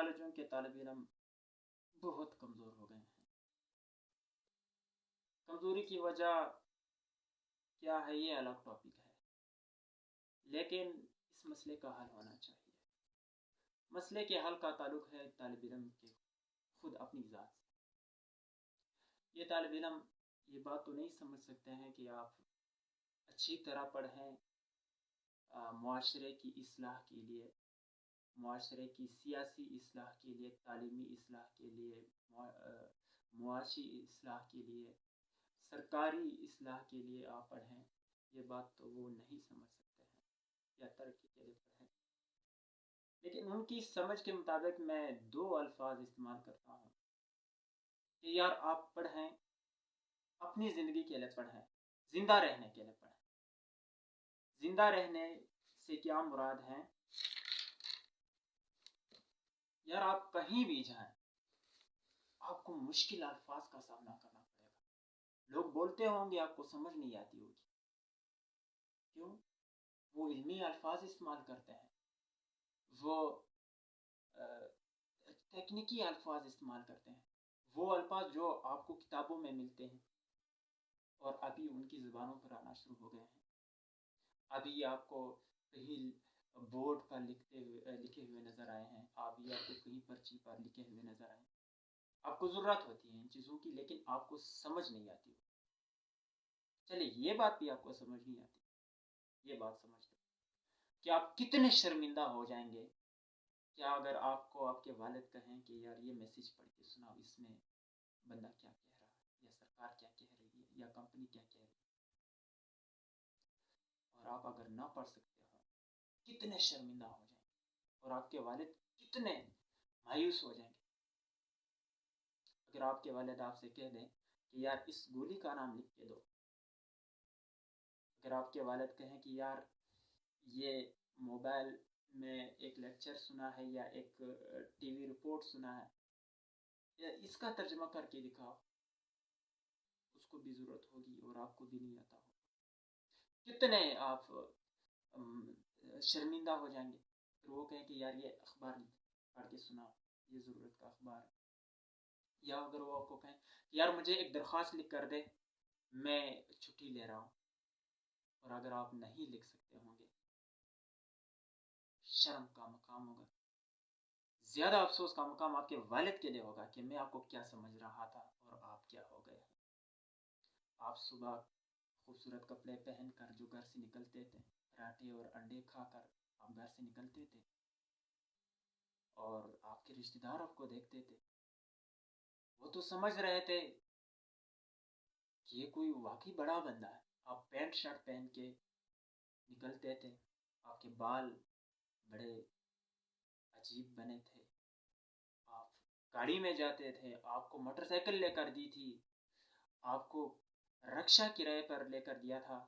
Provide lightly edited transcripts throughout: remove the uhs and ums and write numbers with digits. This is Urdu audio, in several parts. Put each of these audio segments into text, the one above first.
کالجوں کے طالب علم بہت کمزور ہو گئے ہیں۔ کمزوری کی وجہ کیا ہے یہ الگ ٹاپک ہے، لیکن اس مسئلے کا حل ہونا چاہیے۔ مسئلے کے حل کا تعلق ہے طالب علم کے خود اپنی ذات سے۔ یہ طالب علم یہ بات تو نہیں سمجھ سکتے ہیں کہ آپ اچھی طرح پڑھیں معاشرے کی اصلاح کے لیے، معاشرے کی سیاسی اصلاح کے لیے، تعلیمی اصلاح کے لیے، معاشی اصلاح کے لیے، سرکاری اصلاح کے لیے آپ پڑھیں، یہ بات تو وہ نہیں سمجھ سکتے ہیں، یا ترقی کے لیے پڑھیں۔ لیکن ان کی سمجھ کے مطابق میں دو الفاظ استعمال کرتا ہوں کہ یار آپ پڑھیں، اپنی زندگی کے لیے پڑھیں، زندہ رہنے کے لیے پڑھیں۔ زندہ رہنے سے کیا مراد ہے؟ یار آپ کہیں بھی جائیں آپ کو مشکل الفاظ کا سامنا کرنا پڑے گا، لوگ بولتے ہوں گے آپ کو سمجھ نہیں آتی ہوگی، کیوں؟ وہ علمی الفاظ استعمال کرتے ہیں، وہ تکنیکی الفاظ استعمال کرتے ہیں، وہ الفاظ جو آپ کو کتابوں میں ملتے ہیں اور ابھی ان کی زبانوں پر آنا شروع ہو گئے ہیں۔ ابھی آپ کو کہیں بورڈ پر لکھے ہوئے نظر آئے ہیں، ابھی آپ کو کہیں پرچی پر لکھے ہوئے نظر آئے ہیں۔ آپ کو ضرورت ہوتی ہے ان چیزوں کی، لیکن آپ کو سمجھ نہیں آتی۔ چلے یہ بات بھی آپ کو سمجھ نہیں آتی، یہ بات سمجھتے کہ آپ کتنے شرمندہ ہو جائیں گے کیا اگر آپ کو آپ کے والد کہیں کہ یار یہ میسیج پڑھ کے سناؤ، اس میں بندہ کیا کہہ رہا ہے، یا سرکار کیا کہہ رہی ہے، یا کمپنی کیا کہہ رہی ہے، اور آپ اگر نہ پڑھ سکتے ہو کتنے شرمندہ ہو جائیں گے، اور آپ کے والد کتنے مایوس ہو جائیں گے۔ اگر آپ کے والد آپ سے کہہ دیں کہ یار اس گولی کا نام لکھ کے دو، اگر آپ کے والد کہیں کہ یار یہ موبائل میں ایک لیکچر سنا ہے یا ایک ٹی وی رپورٹ سنا ہے، یا اس کا ترجمہ کر کے دکھاؤ، اس کو بھی ضرورت ہوگی اور آپ کو بھی نہیں آتا ہوگا، کتنے آپ شرمندہ ہو جائیں گے۔ پھر وہ کہیں کہ یار یہ اخبار پڑھ کے سناؤ، یہ ضرورت کا اخبار ہے۔ یا اگر وہ آپ کو کہیں کہ یار مجھے ایک درخواست لکھ کر دے، میں چھٹی لے رہا ہوں، اور اگر آپ نہیں لکھ سکتے ہوں گے، شرم کا مقام ہوگا، زیادہ افسوس کا مقام آپ کے والد کے لیے ہوگا کہ میں آپ کو کیا سمجھ رہا تھا اور آپ کیا ہو گئے۔ آپ صبح خوبصورت کپڑے پہن کر جو گھر سے نکلتے تھے، پراٹھے اور انڈے کھا کر آپ گھر سے نکلتے تھے، اور آپ کے رشتہ دار آپ کو دیکھتے تھے، وہ تو سمجھ رہے تھے کہ یہ کوئی واقعی بڑا بندہ ہے۔ آپ پینٹ شرٹ پہن کے نکلتے تھے، آپ کے بال بڑے عجیب بنے تھے، آپ گاڑی میں جاتے تھے، آپ کو موٹر سائیکل لے کر دی تھی، آپ کو رکشا کرائے پر لے کر دیا تھا،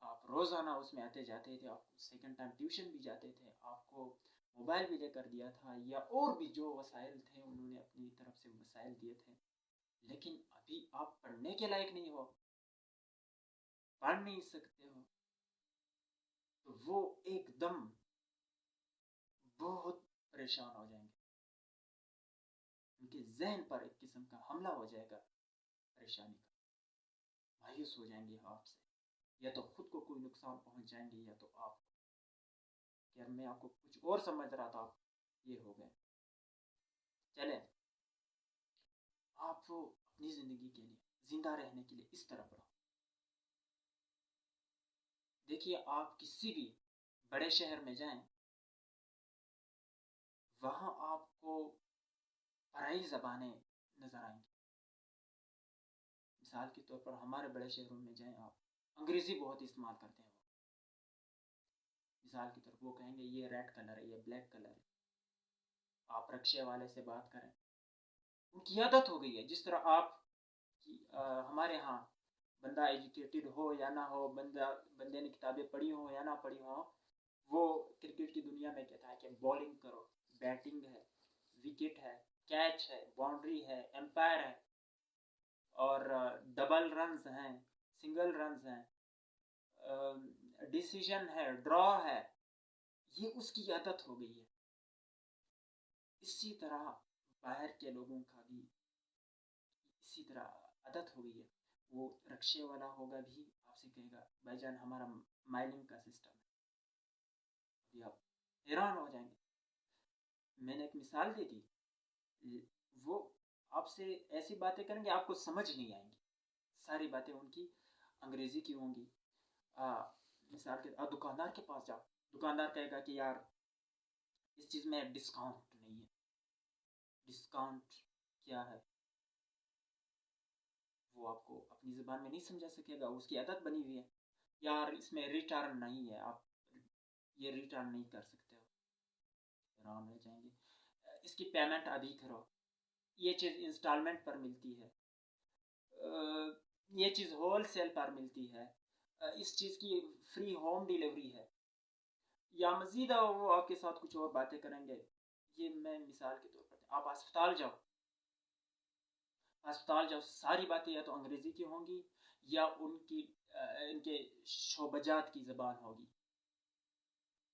آپ روزانہ اس میں آتے جاتے تھے، آپ سیکنڈ ٹائم ٹیوشن بھی جاتے تھے، آپ کو موبائل بھی لے کر دیا تھا، یا اور بھی جو وسائل تھے انہوں نے اپنی طرف سے وسائل دیے تھے، لیکن ابھی آپ پڑھنے کے لائق نہیں ہو، پڑھ نہیں سکتے ہو، تو وہ ایک دم بہت پریشان ہو جائیں گے، ان کے ذہن پر ایک قسم کا حملہ ہو جائے گا پریشانی کا، مایوس ہو جائیں گے آپ سے، یا تو خود کو کوئی نقصان پہنچ جائیں گے، یا تو آپ کہ یار میں آپ کو کچھ اور سمجھ رہا تھا، یہ ہو گئے۔ چلیں آپ اپنی زندگی کے لیے، زندہ رہنے کے لیے اس طرح پڑھو۔ دیکھیے آپ کسی بھی بڑے شہر میں جائیں، وہاں آپ کو پرائی زبانیں نظر آئیں گی۔ مثال کے طور پر ہمارے بڑے شہروں میں جائیں آپ، انگریزی بہت استعمال کرتے ہیں وہ۔ مثال کے طور پر وہ کہیں گے یہ ریڈ کلر ہے، یہ بلیک کلر ہے۔ آپ رکشے والے سے بات کریں، ان کی عادت ہو گئی ہے، جس طرح آپ ہمارے ہاں بندہ ایجوکیٹڈ ہو یا نہ ہو، بندے نے کتابیں پڑھی ہوں یا نہ پڑھی ہوں، وہ کرکٹ کی دنیا میں کہتا ہے کہ بالنگ کرو، بیٹنگ ہے، وکٹ ہے، کیچ ہے، باؤنڈری ہے، امپائر ہے، اور ڈبل رنز ہیں، سنگل رنز ہیں، ڈیسیژن ہے، ڈرا ہے، یہ اس کی عادت ہو گئی ہے۔ اسی طرح باہر کے لوگوں کا بھی اسی طرح عادت ہو گئی ہے. وہ رکشے والا ہوگا بھی آپ سے کہے گا بھائی جان ہمارا مائلنگ کا سسٹم ہے. ابھی آپ حیران ہو جائیں گے. میں نے ایک مثال دی تھی. وہ آپ سے ایسی باتیں کریں گے آپ کو سمجھ نہیں آئیں گی. ساری باتیں ان کی انگریزی کی ہوں گی. مثال کے دکاندار کے پاس جاؤ, دکاندار کہے گا کہ یار اس چیز میں ڈسکاؤنٹ نہیں ہے. ڈسکاؤنٹ کیا ہے وہ آپ کو اپنی زبان میں نہیں سمجھا سکے گا. اس کی عادت بنی ہوئی ہے یار اس میں ریٹرن نہیں ہے, آپ یہ ریٹرن نہیں کر سکتے ہو. حیران رہ جائیں گے. اس کی پیمنٹ ابھی کرو, یہ چیز انسٹالمنٹ پر ملتی ہے, یہ چیز ہول سیل پر ملتی ہے, اس چیز کی فری ہوم ڈیلیوری ہے, یا مزید وہ آپ کے ساتھ کچھ اور باتیں کریں گے. یہ میں مثال کے طور پر, آپ ہسپتال جاؤ, ساری باتیں یا تو انگریزی کی ہوں گی یا ان کے شعبجات کی زبان ہوگی,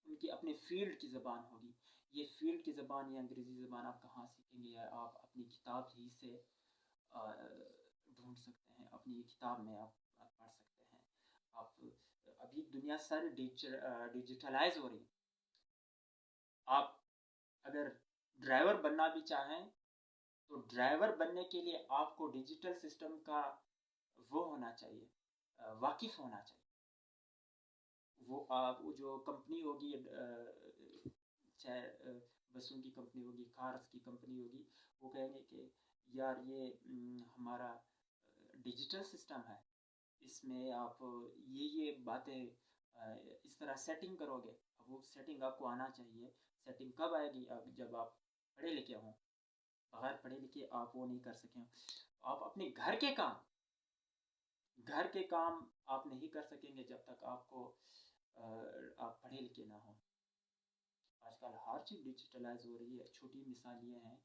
ان کی اپنے فیلڈ کی زبان ہوگی. یہ فیلڈ کی زبان یا انگریزی زبان آپ کہاں سیکھیں گے؟ یا آپ اپنی کتاب ہی سے ڈھونڈ سکتے ہیں, اپنی کتاب میں آپ پڑھ سکتے ہیں. آپ ابھی دنیا ساری ڈیجیٹلائز ہو رہی ہے. آپ اگر ڈرائیور بننا بھی چاہیں تو ڈرائیور بننے کے لیے آپ کو ڈیجیٹل سسٹم کا وہ ہونا چاہیے, واقف ہونا چاہیے. وہ آپ جو کمپنی ہوگی, چاہے بسوں کی کمپنی ہوگی, کارز کی کمپنی ہوگی, وہ کہیں گے کہ یار یہ ہمارا ڈیجیٹل سسٹم ہے, اس میں آپ یہ باتیں اس طرح سیٹنگ کرو گے. اب وہ سیٹنگ آپ کو آنا چاہیے. سیٹنگ کب آئے گی؟ اب جب آپ پڑھے لکھے ہوں. بغیر پڑھے لکھے آپ وہ نہیں کر سکیں. آپ اپنے گھر کے کام آپ نہیں کر سکیں گے جب تک آپ پڑھے لکھے نہ ہوں. آج کل ہر چیز ڈیجیٹلائز ہو رہی ہے. چھوٹی مثال یہ ہیں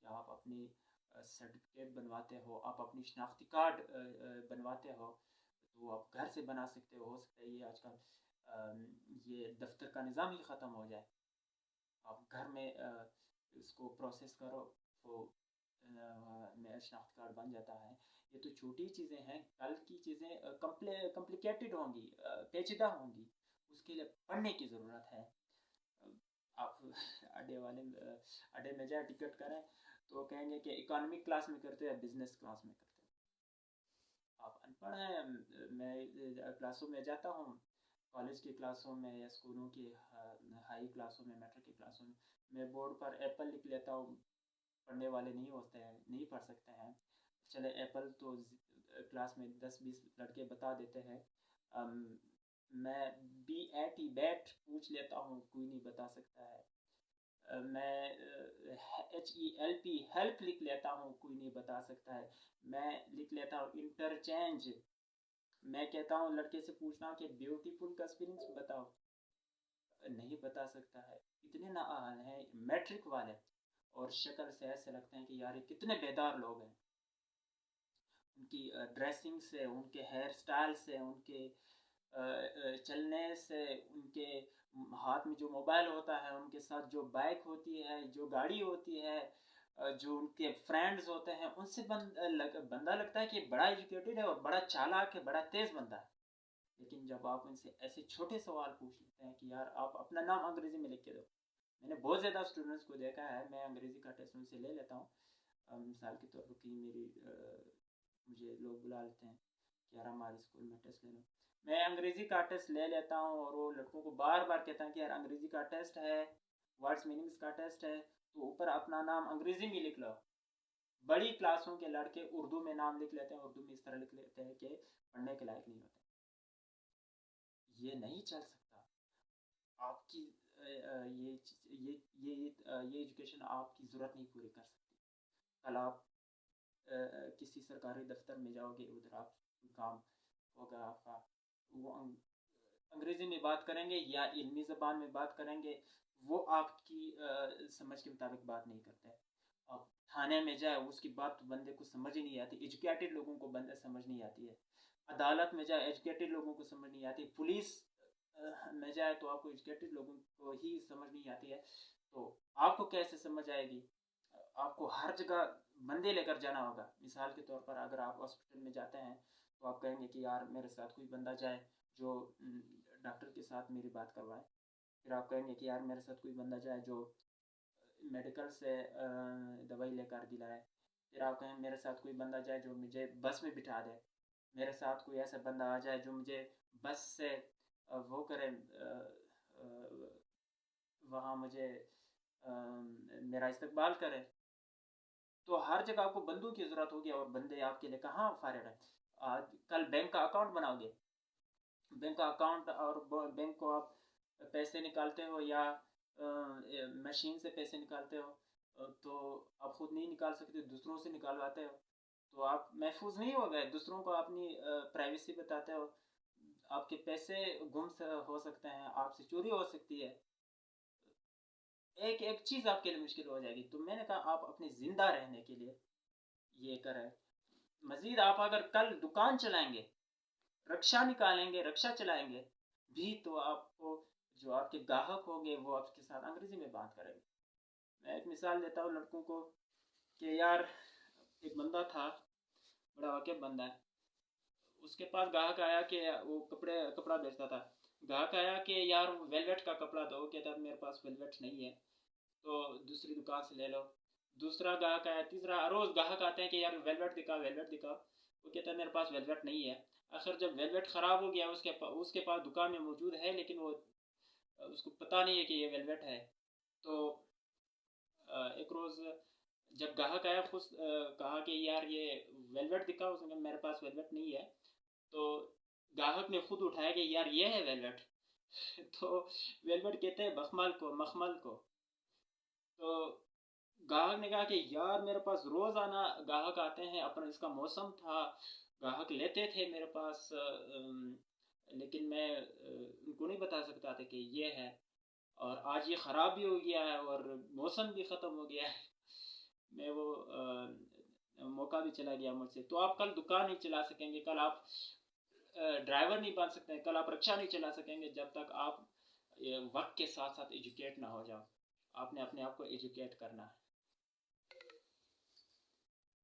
کہ آپ اپنی سرٹیفکیٹ بنواتے ہو, آپ اپنی شناختی کارڈ بنواتے ہو, تو آپ گھر سے بنا سکتے ہو. سکتا ہے یہ آج کل یہ دفتر کا نظام ہی ختم ہو جائے, آپ گھر میں اس کو پروسیس کرو تو میرا شناختی کارڈ بن جاتا ہے. یہ تو چھوٹی چیزیں ہیں. کل کی چیزیں کمپلیکیٹڈ ہوں گی, پیچیدہ ہوں گی. اس کے لیے پڑھنے کی ضرورت ہے. آپ اڈے میں جائے ٹکٹ کریں تو کہیں گے کہ اکانومی کلاس میں کرتے ہیں, بزنس کلاس میں کرتے ہیں. آپ ان پڑھ ہیں. میں کلاسوں میں جاتا ہوں, کالج کی کلاسوں میں یا اسکولوں کی ہائی کلاسوں میں, میٹرک کی کلاسوں میں بورڈ پر ایپل لکھ لیتا ہوں. پڑھنے والے نہیں ہوتے ہیں, نہیں پڑھ سکتے ہیں. چلے ایپل تو کلاس میں 10-20 لڑکے بتا دیتے ہیں. میں بیٹ پوچھ لیتا ہوں, کوئی نہیں بتا سکتا ہے. میں HELP ہیلپ لکھ لیتا ہوں, کوئی نہیں بتا سکتا ہے. میں لکھ لیتا ہوں انٹرچینج. میں کہتا ہوں لڑکے سے پوچھنا ہوں کہ بیوٹیفل کا اسپیلنگ بتاؤ, نہیں بتا سکتا ہے. اتنے نااہل ہیں میٹرک والے, اور شکل سے ایسے لگتے ہیں کہ یار یہ کتنے بیدار لوگ ہیں. ان کی ڈریسنگ سے, ان کے ہیئر سٹائل سے, ان کے چلنے سے, ان کے ہاتھ میں جو موبائل ہوتا ہے, ان کے ساتھ جو بائک ہوتی ہے, جو گاڑی ہوتی ہے, جو ان کے فرینڈز ہوتے ہیں, ان سے بندہ لگتا ہے کہ بڑا ایجوکیٹڈ ہے اور بڑا چالاک ہے, بڑا تیز بندہ ہے. لیکن جب آپ ان سے ایسے چھوٹے سوال پوچھ لیتے ہیں کہ یار آپ اپنا نام انگریزی میں لکھ کے دو. میں نے بہت زیادہ اسٹوڈنٹس کو دیکھا ہے. میں انگریزی کا ٹیسٹ ان سے لے لیتا ہوں. مثال کے طور پر کہیں مجھے لوگ بلا لیتے ہیں کہ یار ہمارے اسکول میں ٹیسٹ لے لو. میں انگریزی کا ٹیسٹ لے لیتا ہوں, اور وہ لڑکوں کو بار بار کہتا ہوں کہ یار انگریزی کا ٹیسٹ ہے, ورڈس میننگس کا ٹیسٹ ہے, تو اوپر اپنا نام انگریزی میں لکھ لو. بڑی کلاسوں کے لڑکے اردو میں نام لکھ لیتے ہیں, اردو میں اس طرح لکھ لیتے ہیں کہ پڑھنے کے لائق نہیں ہوتے. یہ نہیں چل سکتا. آپ کی یہ ایجوکیشن آپ کی ضرورت نہیں پوری کر سکتی. کل آپ کسی سرکاری دفتر میں جاؤ گے, ادھر آپ کام ہوگا آپ کا, وہ انگریزی میں بات کریں گے یا علمی زبان میں بات کریں گے, وہ آپ کی سمجھ کے مطابق بات نہیں کرتے. آپ تھانے میں جائے, اس کی بات بندے کو سمجھ ہی نہیں آتی. ایجوکیٹڈ لوگوں کو بندے سمجھ نہیں آتی ہے. عدالت میں جائے, ایجوکیٹڈ لوگوں کو سمجھ نہیں آتی. پولیس میں جائے تو آپ کو ایجوکیٹڈ لوگوں کو ہی سمجھ نہیں آتی ہے. تو آپ کو کیسے سمجھ آئے گی؟ آپ کو ہر جگہ بندے لے کر جانا ہوگا. مثال کے طور پر اگر آپ ہاسپٹل میں جاتے ہیں تو آپ کہیں گے کہ یار میرے ساتھ کوئی بندہ جائے جو ڈاکٹر کے ساتھ میری بات کروائے. پھر آپ کہیں گے کہ یار میرے ساتھ کوئی بندہ جائے جو میڈیکل سے دوائی لے کر دلائے. پھر آپ کہیں میرے ساتھ کوئی بندہ جائے جو مجھے بس میں بٹھا دے. میرے ساتھ کوئی ایسا بندہ آ جائے جو مجھے بس سے وہ کرے، وہاں مجھے میرا استقبال کرے. تو ہر جگہ آپ کو بندوں کی ضرورت ہوگی، اور بندے آپ کے لیے کہاں فارغ ہیں. آج کل بینک کا اکاؤنٹ بناؤ گے، بینک کا اکاؤنٹ اور بینک کو آپ پیسے نکالتے ہو یا مشین سے پیسے نکالتے ہو، تو آپ خود نہیں نکال سکتے، دوسروں سے نکالواتے ہو، تو آپ محفوظ نہیں ہو گئے. دوسروں کو اپنی پرائیویسی بتاتے ہو، آپ کے پیسے گم ہو سکتے ہیں، آپ سے چوری ہو سکتی ہے، ایک ایک چیز آپ کے لیے مشکل ہو جائے گی. تو میں نے کہا آپ اپنے زندہ رہنے کے لیے یہ کریں. مزید آپ اگر کل دکان چلائیں گے، رکشا نکالیں گے، رکشا چلائیں گے بھی، تو آپ کو جو آپ کے گاہک ہوں گے وہ آپ کے ساتھ انگریزی میں بات کریں گے. میں ایک مثال دیتا ہوں لڑکوں کو کہ یار ایک بندہ تھا، بڑا واقف بندہ ہے، اس کے پاس گاہک آیا کہ وہ کپڑا بیچتا تھا. گاہک آیا کہ یار ویلویٹ کا کپڑا دو، کہتا میرے پاس ویلویٹ نہیں ہے تو دوسری دکان سے لے لو. دوسرا گاہک آیا، تیسرا، روز گاہک آتے ہیں کہ یار ویلویٹ دکھا، ویلویٹ دکھا، وہ کہتا ہے میرے پاس ویلویٹ نہیں ہے. آخر جب ویلویٹ خراب ہو گیا، اس کے پاس دکان میں موجود ہے لیکن وہ اس کو پتہ نہیں ہے کہ یہ ویلویٹ ہے. تو ایک روز جب گاہک آیا، خود کہا کہ یار یہ ویلویٹ دکھا، اس نے کہا میرے پاس ویلویٹ نہیں ہے. تو گاہک نے خود اٹھایا کہ یار یہ ہے ویلویٹ. تو ویلویٹ کہتے ہیں بخمل کو، مخمل کو. تو گاہک نے کہا کہ یار میرے پاس روزانہ گاہک آتے ہیں، اپنا اس کا موسم تھا، گاہک لیتے تھے میرے پاس، لیکن میں ان کو نہیں بتا سکتا تھا کہ یہ ہے، اور آج یہ خراب بھی ہو گیا ہے اور موسم بھی ختم ہو گیا ہے، میں وہ موقع بھی چلا گیا مجھ سے. تو آپ کل دکان نہیں چلا سکیں گے، کل آپ ڈرائیور نہیں بن سکتے، کل آپ رکشا نہیں چلا سکیں گے جب تک آپ وقت کے ساتھ ساتھ ایجوکیٹ نہ ہو جاؤ. آپ نے اپنے آپ کو ایجوکیٹ کرنا ہے.